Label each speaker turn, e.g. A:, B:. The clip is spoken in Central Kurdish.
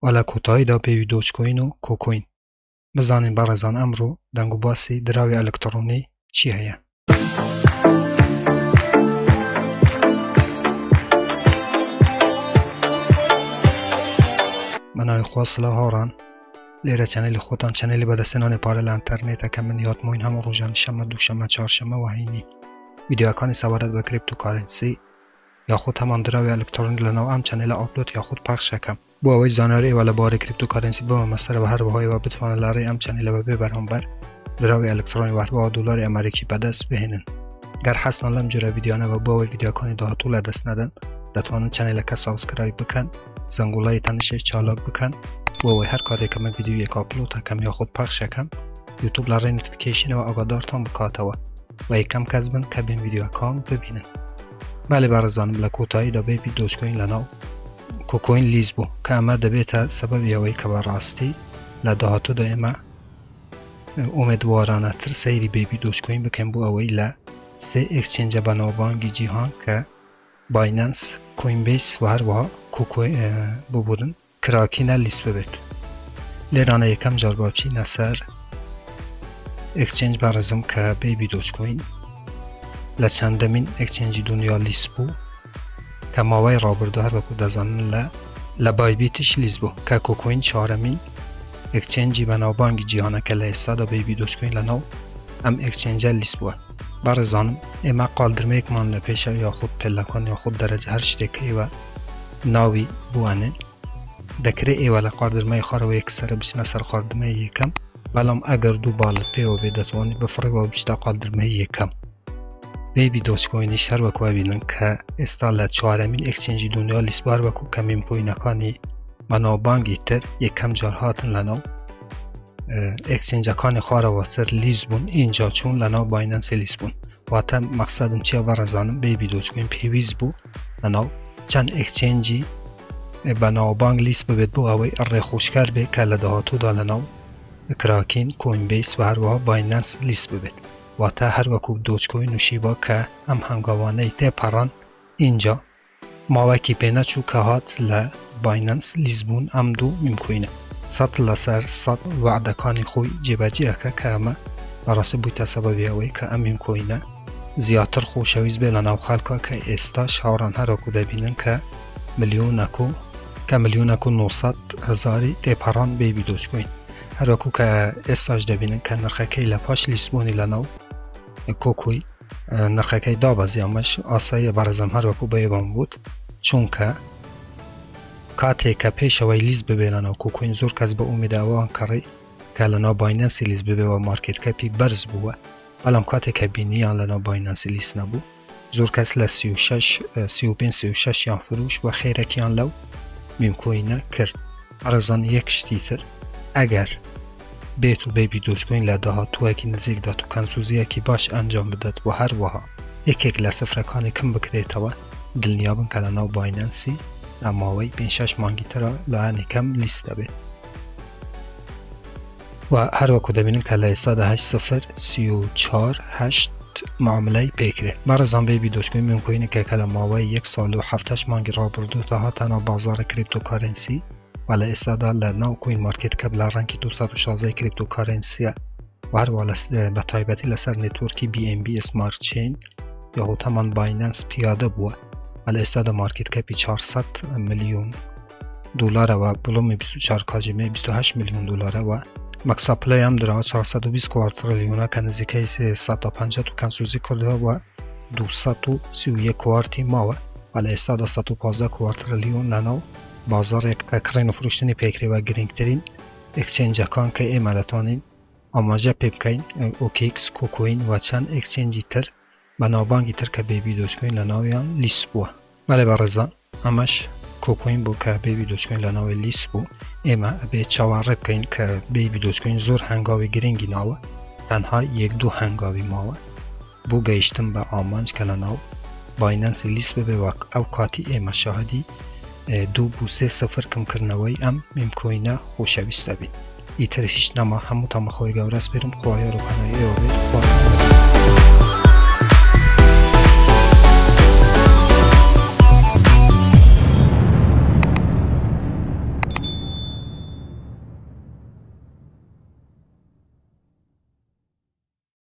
A: ولا کوتاهی دا پێوی دۆچکۆین و کۆکۆین. بزانین بەڕێزان ئەمڕۆ دەنگ و باسی دراوی ئەلکترۆنی چی هەیە؟ بەناوی خوا سڵاو هاوڕان، لێرە چەنەلی خۆتان چەنەلی بەدەستێنانی پارە لە ئینتەرنێتە کە من یادمۆین هەموو ڕۆژان شەمە، دووشەمە، چوارشەمە و هەینی ڤیدیۆکانی سەبارەت بە کریپتۆکارنسی یاخود هەمان دراوی ئەلکترۆنی لەناو ئەم چەنەلە ئاپلۆد یاخود پەخش ئەەکەم بۆ ئەوەی زانیاری ئێوە لەبارەی کریپتۆکارنسی ببەمە سەر و هەروەها ئێوە بتوانن لە ڕێی ئەم چەنەلە بەبێ بەرهەمبەر دراوی ئەلکترۆنی و هەروەها دۆلاری ئەمریکی بەدەست بهێنن. گەر حەزتان لەم جۆرە ڤیدیۆانەوە بۆ ئەوەی ڤیدیۆکانی داهاتوو لەدەست نەدەن، دەتوانن چەنەلەکە سابسکرایب بکەن، زەنگوڵای تەنیشش چالاک بکەن بۆ ئەوەی هەر کاتێک ئەمە ڤیدیۆیەک ئاپلۆد ئەەکەم یاخود پەخش ئەەکەم یوتیوب لە ڕێی نۆتیفیکەیشنەوە ئاگادارتان بکاتەوە و یەکەم کەس بن کە بێن ڤیدیۆکان ببینن. بەڵێ بەڕێزانم، لە کۆتاییدا بێبی دۆچکۆین لەناو کۆکۆین لیز بوو کە ئەمە دەبێتە سەبەبی ئەوەی کە بەڕاستی لە داهاتوودا ئێمە ئومێدوارانەتر سەیری بێبی دۆچکۆین بکەین بۆ ئەوەی لە سێ ئێکسچێنجە بەناوبانگی جیهان کە باینەنس، کۆینبیس و هەروەها کۆکۆین ببورن کراکینە لیست ببێت. لێرانە یەکەم جار باچینە سەر ئێکسچێنج بەڕێزم کە بێبی دۆچکۆین لە چەندەمین ئێکسچێنجی دنیا لیست بوو کە ماوەی ڕابردوو هەروەکو دەزانن لە بایبیتش لیست بوو کە کۆکۆین چوارەمین ئێکسچێنجی بەناوبانگی جیهانە کە لە ئێستادا بێبی دۆچکۆین لەناو ئەم ئێکسچێنجە لیست بووە. بەڕێزانم، ئێمە قالدرمەیەکمان لە پێشە یاخود پێلەکان یاخود دەرەجە هەر شتێک ئێوە ناوی بوانێن دەکرێت ئێوە لە قاردرمەی خۆرەوە یەکسەرە بچنە سەر قاردرمەی یەکەم، بەڵام ئەگەر دوو باڵت پێوە بێ دەتوانیت بفڕێەوە بچتە قاردرمەی یەکەم. بێبی دۆچکۆینیش هەروەکو ببینن کە ئێستا لە چوارەمین ئێکسچێنجی دنیا لیستبار وەکو کە میمکۆینەکانی بەناوبانگی تر یەکەم جار هاتن لەناو ئێکسچێنجەکانی خوارەوەتر لیست بوون، اینجا چوون لەناو باینەنسی لیست بوون. واتە مەقسەدم چییە بەڕێزانم؟ بێبی دۆچکۆین پێویست بوو لەناو چەند ئێکسچێنجی بەناوبانگ لیست ببێت بۆ ئەوەی ڕێخۆشکار بێت کە لە داهاتوودا لەناو کراکین، کۆینبیس و هەروەها باینەنس لیست ببێت. واتە هەروەکو دۆچکۆین و شیبا کە ئەم هەنگاوانەی تێپەڕان اینجا ماوەکی پێنەچوو کە هات لە باینەنس لیست بوون ئەم دوو میمکۆینە 100 لەسەر 100 وعدەکانی خۆی جێبەجێەکە کە ئەمە بەڕاستی بوویتە سەبەبی ئەوەی کە ئەم میمکۆینە زیاتر خۆشەویست بێت لە ناو خەڵکە کە ئێستاش هاوڕان هەروەکو دەبینن کە ملیۆنەک و 900,000 تێپەڕان بێبی دۆچکۆین، هەروەکو کە ئێستاش دەبینن کە نرخەکەی لە پاش لیستبوونی لەناو کۆکۆی نرخەکەی دابەزی. ئەمەش ئاساییە بەڕێزم هەروەکو بەیەوەم بوت، چونکە کاتێک کە پێشەوەی لیست ببێ لەناو کۆکۆین زۆر کەس بە ئومێداوان کەڕی کە لەناو باینەنسی لیست ببێەوە مارکێت کەپی بەرز بووە، بەڵام کاتێک کە بینیان لەناو باینەنسی لیست نەبوو زۆر کەس لە 35-36 یان فروش و خێرەکیان لەو میمکۆینە کرد. بەڕێزان، یەک شتی تر ئەگەر بێت و بێبی دۆچکۆین لە داهاتووەکی نزیکدا و کەنسوزیەکی باش ئەنجام بدات و هەروەها یەکێک لە سفرەکانی کەم بکرێتەوە، دڵنیابن کە لەناو باینەنسی ئەماوەی 5-6 مانگی ترە لایەنی کەم لیست دەبێت. و هەروەکو دەبینن کە لە ئێستادا 8 معاملەی پێکرێت. بەڕێزان، بێبی دۆچکۆین میمکۆینێکە کە لە ماوەی 1 ساڵ و 7 مانگی ڕابردوو تا هاتە ناو بازارە کریپتۆکارنسی و لە ئێستادا لە ناو کوین مارکێت کەپ لە ڕەنگی 216 کریپتۆکارنسیە و هەروە بە تایبەتی لەسەر نێتوەرکی BNB سمارت چین یاخود هەمان باینەنس پیادە بووە و لە ئێستادا مارکێت کەپی 400 ملیۆن دلارەوە، بڵۆمی 24 کاتژمێ 28 ملیۆن دلارەوە. مەکساپلای ئەم درراوە 420 کوارتریلیۆنە کە نزیکەی 150 و کەنسوزی کردەوە 231 کوارتی ماوە و لە ئێستادا 115 کوارتریلیۆن لەناو بازارێک کە کڕین و فروشتنی پێکرێوە گرنگترین ئێکسچێنجەکان کە ئێمە دەتوانین ئاماژە پێ بکەین، ئۆکیکس، کۆکۆین و چەند ئێکسچێنجی تر بەناوبانگی تر کە بێبی دۆچکۆین لە ناویان لیست بووە. بەڵێ بەڕێزان، ئەمەش کۆکۆین بوو کە بێبی دۆچکۆین لە ناوی لیست بوو. ئێمە ئەبێت چاوەڕێ بکەین کە بێبی دۆچکۆین زۆر هەنگاوی گرنگی ناوە، تەنها 1-2 هەنگاوی ماوە بۆ گەیشتن بە ئامانج کە لە ناو باینەنسی لیست ببێ و ئەو کاتی ئێمە شاهدی 2-3 سفر کەمکردنەوەی ئەم میمکۆینە خۆشەویستە بین. ئیتر هیچ نەما، هەمووتان بەخۆی گەورە سپێرم، خوایە ڕووپەناهی ئێوە بێت.